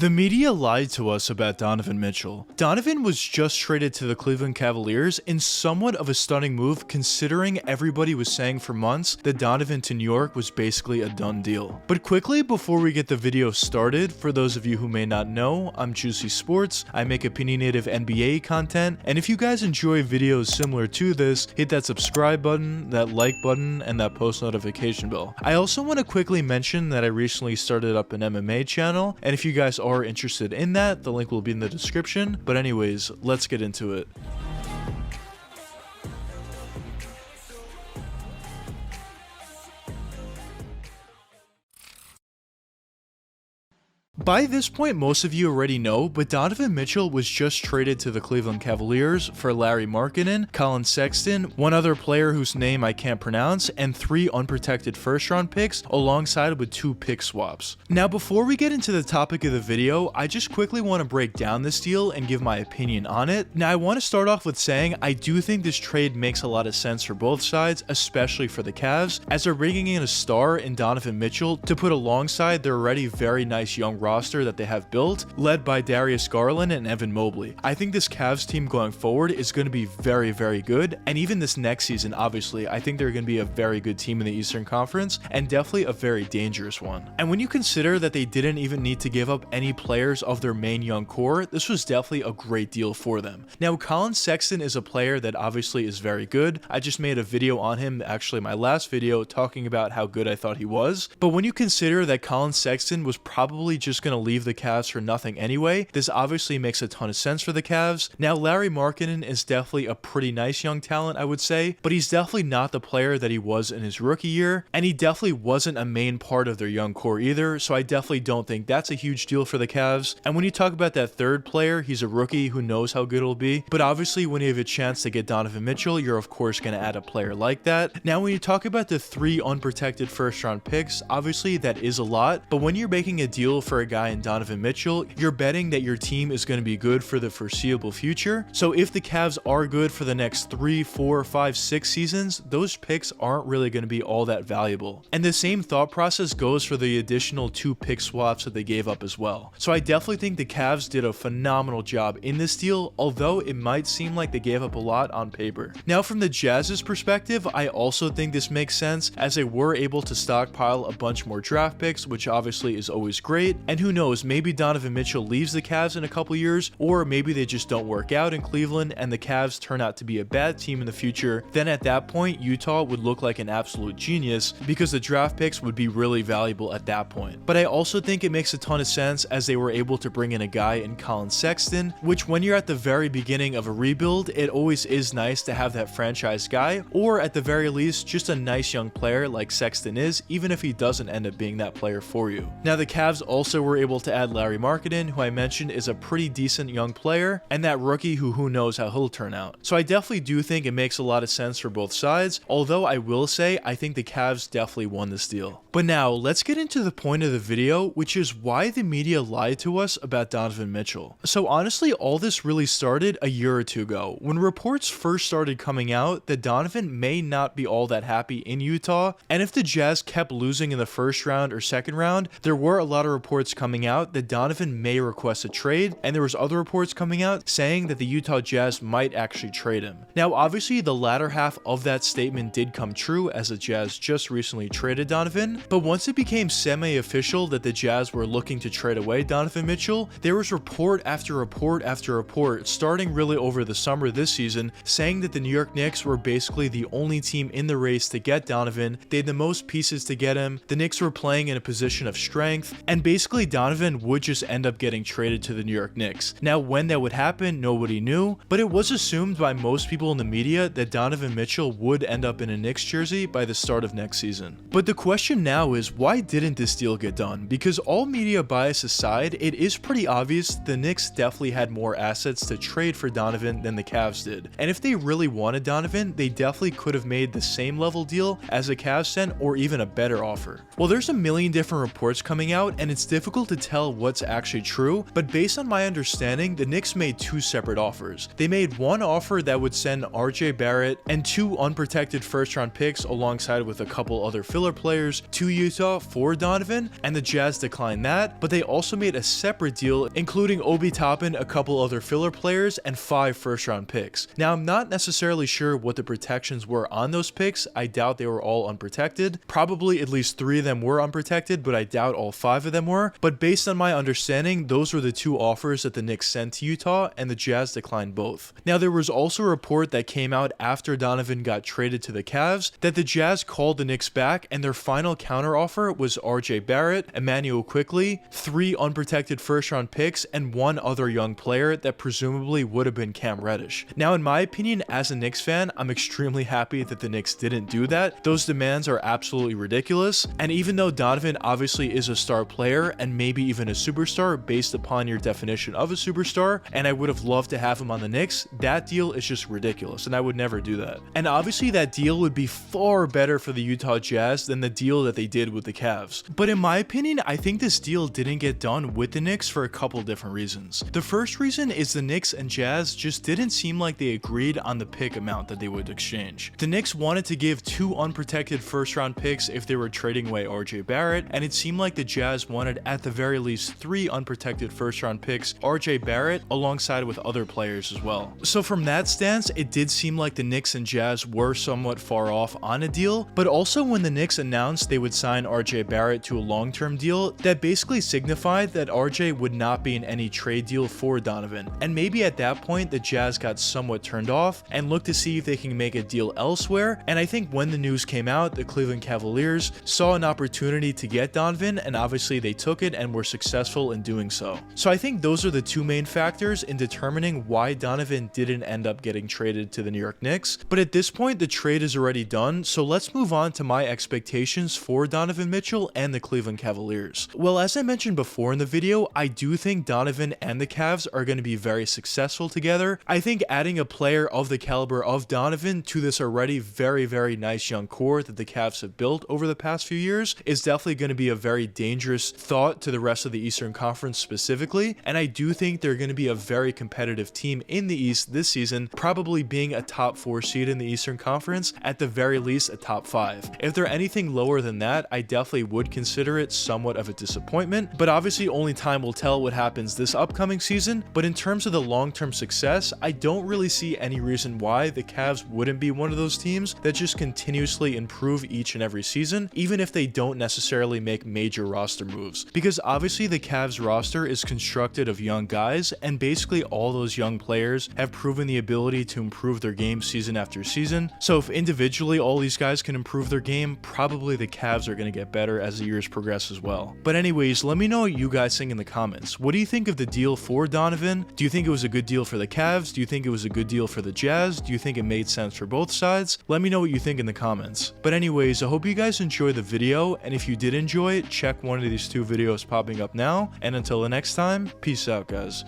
The media lied to us about Donovan Mitchell. Donovan was just traded to the Cleveland Cavilers in somewhat of a stunning move considering everybody was saying for months that Donovan to New York was basically a done deal. But quickly before we get the video started, for those of you who may not know, I'm Juicy Sports, I make opinionative NBA content, and if you guys enjoy videos similar to this, hit that subscribe button, that like button, and that post notification bell. I also want to quickly mention that I recently started up an MMA channel, and if you guys are interested in that, the link will be in the description. But anyways, let's get into it. By this point, most of you already know, but Donovan Mitchell was just traded to the Cleveland Cavaliers for Lauri Markkanen, Collin Sexton, one other player whose name I can't pronounce, and 3 unprotected first-round picks alongside with 2 pick swaps. Now, before we get into the topic of the video, I just quickly want to break down this deal and give my opinion on it. Now, I want to start off with saying I do think this trade makes a lot of sense for both sides, especially for the Cavs, as they're bringing in a star in Donovan Mitchell to put alongside their already very nice young roster that they have built, led by Darius Garland and Evan Mobley. I think this Cavs team going forward is going to be very, very good, and even this next season, obviously, I think they're going to be a very good team in the Eastern Conference, and definitely a very dangerous one. And when you consider that they didn't even need to give up any players of their main young core, this was definitely a great deal for them. Now, Collin Sexton is a player that obviously is very good. I just made a video on him, actually my last video, talking about how good I thought he was. But when you consider that Collin Sexton was probably just going to leave the Cavs for nothing anyway, this obviously makes a ton of sense for the Cavs. Now, Lauri Markkanen is definitely a pretty nice young talent, I would say, but he's definitely not the player that he was in his rookie year, and he definitely wasn't a main part of their young core either, so I definitely don't think that's a huge deal for the Cavs. And when you talk about that third player, he's a rookie who knows how good it'll be, but obviously when you have a chance to get Donovan Mitchell, you're of course going to add a player like that. Now, when you talk about the 3 unprotected first round picks, obviously that is a lot, but when you're making a deal for a guy in Donovan Mitchell, you're betting that your team is going to be good for the foreseeable future. So if the Cavs are good for the next 3, 4, 5, 6 seasons, those picks aren't really going to be all that valuable. And the same thought process goes for the additional 2 pick swaps that they gave up as well. So I definitely think the Cavs did a phenomenal job in this deal, although it might seem like they gave up a lot on paper. Now, from the Jazz's perspective, I also think this makes sense, as they were able to stockpile a bunch more draft picks, which obviously is always great. And who knows, maybe Donovan Mitchell leaves the Cavs in a couple years, or maybe they just don't work out in Cleveland and the Cavs turn out to be a bad team in the future. Then at that point, Utah would look like an absolute genius because the draft picks would be really valuable at that point. But I also think it makes a ton of sense, as they were able to bring in a guy in Collin Sexton, which when you're at the very beginning of a rebuild, it always is nice to have that franchise guy, or at the very least, just a nice young player like Sexton is, even if he doesn't end up being that player for you. Now, the Cavs also were able to add Lauri Markkanen, who I mentioned is a pretty decent young player, and that rookie who knows how he'll turn out. So I definitely do think it makes a lot of sense for both sides, although I will say I think the Cavs definitely won this deal. But now, let's get into the point of the video, which is why the media lied to us about Donovan Mitchell. So honestly, all this really started a year or two ago, when reports first started coming out that Donovan may not be all that happy in Utah, and if the Jazz kept losing in the first round or second round, there were a lot of reports coming out that Donovan may request a trade, and there was other reports coming out saying that the Utah Jazz might actually trade him. Now, obviously, the latter half of that statement did come true, as the Jazz just recently traded Donovan, but once it became semi-official that the Jazz were looking to trade away Donovan Mitchell, there was report after report after report, starting really over the summer this season, saying that the New York Knicks were basically the only team in the race to get Donovan. They had the most pieces to get him, the Knicks were playing in a position of strength, and basically Donovan would just end up getting traded to the New York Knicks. Now, when that would happen, nobody knew, but it was assumed by most people in the media that Donovan Mitchell would end up in a Knicks jersey by the start of next season. But the question now is, why didn't this deal get done? Because all media bias aside, it is pretty obvious the Knicks definitely had more assets to trade for Donovan than the Cavs did. And if they really wanted Donovan, they definitely could have made the same level deal as the Cavs sent, or even a better offer. Well, there's a million different reports coming out, and it's difficult difficult to tell what's actually true, but based on my understanding, the Knicks made two separate offers. They made one offer that would send RJ Barrett and two unprotected first-round picks alongside with a couple other filler players to Utah for Donovan, and the Jazz declined that, but they also made a separate deal including Obi Toppin, a couple other filler players, and 5 first-round picks. Now, I'm not necessarily sure what the protections were on those picks. I doubt they were all unprotected. Probably at least 3 of them were unprotected, but I doubt all 5 of them were. But based on my understanding, those were the 2 offers that the Knicks sent to Utah, and the Jazz declined both. Now, there was also a report that came out after Donovan got traded to the Cavs that the Jazz called the Knicks back, and their final counteroffer was RJ Barrett, Emmanuel Quickley, 3 unprotected first-round picks, and 1 other young player that presumably would have been Cam Reddish. Now, in my opinion, as a Knicks fan, I'm extremely happy that the Knicks didn't do that. Those demands are absolutely ridiculous, and even though Donovan obviously is a star player and maybe even a superstar based upon your definition of a superstar, and I would have loved to have him on the Knicks, that deal is just ridiculous, and I would never do that. And obviously that deal would be far better for the Utah Jazz than the deal that they did with the Cavs. But in my opinion, I think this deal didn't get done with the Knicks for a couple different reasons. The first reason is the Knicks and Jazz just didn't seem like they agreed on the pick amount that they would exchange. The Knicks wanted to give 2 unprotected first-round picks if they were trading away RJ Barrett, and it seemed like the Jazz wanted at the very least 3 unprotected first-round picks, RJ Barrett, alongside with other players as well. So from that stance, it did seem like the Knicks and Jazz were somewhat far off on a deal, but also when the Knicks announced they would sign RJ Barrett to a long-term deal, that basically signified that RJ would not be in any trade deal for Donovan. And maybe at that point, the Jazz got somewhat turned off and looked to see if they can make a deal elsewhere. And I think when the news came out, the Cleveland Cavaliers saw an opportunity to get Donovan, and obviously they took it and were successful in doing so. So I think those are the 2 main factors in determining why Donovan didn't end up getting traded to the New York Knicks. But at this point, the trade is already done, so let's move on to my expectations for Donovan Mitchell and the Cleveland Cavaliers. Well, as I mentioned before in the video, I do think Donovan and the Cavs are going to be very successful together. I think adding a player of the caliber of Donovan to this already very nice young core that the Cavs have built over the past few years is definitely going to be a very dangerous thought to the rest of the Eastern Conference specifically, and I do think they're going to be a very competitive team in the East this season, probably being a top 4 seed in the Eastern Conference, at the very least a top 5. If they're anything lower than that, I definitely would consider it somewhat of a disappointment, but obviously only time will tell what happens this upcoming season. But in terms of the long-term success, I don't really see any reason why the Cavs wouldn't be one of those teams that just continuously improve each and every season, even if they don't necessarily make major roster moves. Because obviously the Cavs roster is constructed of young guys, and basically all those young players have proven the ability to improve their game season after season. So if individually all these guys can improve their game, probably the Cavs are going to get better as the years progress as well. But anyways, let me know what you guys think in the comments. What do you think of the deal for Donovan? Do you think it was a good deal for the Cavs? Do you think it was a good deal for the Jazz? Do you think it made sense for both sides? Let me know what you think in the comments. But anyways, I hope you guys enjoyed the video, and if you did enjoy it, check one of these 2 videos popping up now, and until the next time, peace out guys.